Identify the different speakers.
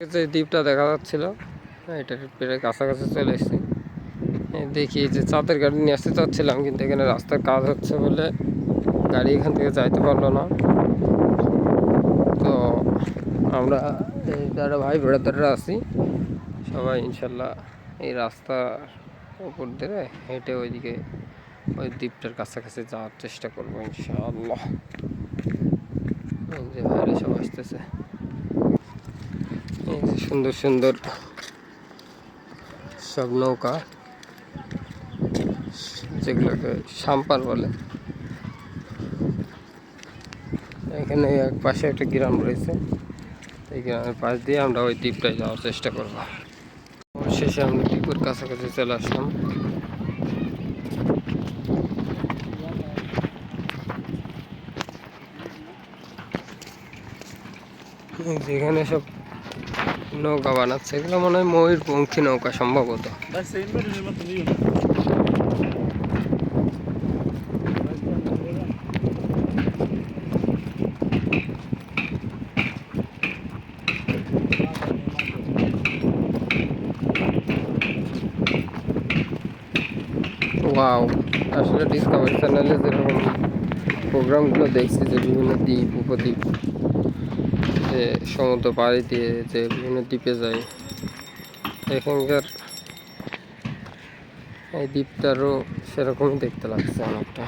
Speaker 1: যে দ্বীপটা দেখা যাচ্ছিল, এটার প্রায় কাছাকাছি চলে এসেছি। দেখি যে চাঁদের গাড়ি নিয়ে আসতে চাচ্ছিলাম, কিন্তু এখানে রাস্তার কাজ হচ্ছে বলে গাড়ি এখান থেকে যাইতে পারলো না। তো আমরা এই যারা ভাই ব্রাদাররা আছি সবাই ইনশাল্লাহ এই রাস্তার উপর দিয়ে হেঁটে ওইদিকে ওই দ্বীপটার কাছাকাছি যাওয়ার চেষ্টা করবো ইনশাআল্লাহ। এই যে ভাইরা সব আসতেছে, এই যে সুন্দর সুন্দর সব নৌকা, যেগুলোকে সাম্পার বলে। এখানে এক পাশে একটা গ্রাম রয়েছে, এই গ্রামের পাশ দিয়ে আমরা ওই দ্বীপটায় যাওয়ার চেষ্টা করবো। অবশেষে আমরা দ্বীপের কাছাকাছি চলে আসলাম। যেখানে সব নৌকা বানাচ্ছে, এগুলো মনে হয় ময়ূরপঙ্খী নৌকা সম্ভবত। ওয়াও, আসলে ডিসকভারি চ্যানেলে যেরকম প্রোগ্রামগুলো দেখছি, যে বিভিন্ন দ্বীপ উপদ্বীপ, যে সমুদ্র পাড়ি দিয়ে যে বিভিন্ন দ্বীপে যায়, এখানকার এই দ্বীপটারও সেরকমই দেখতে লাগছে অনেকটা।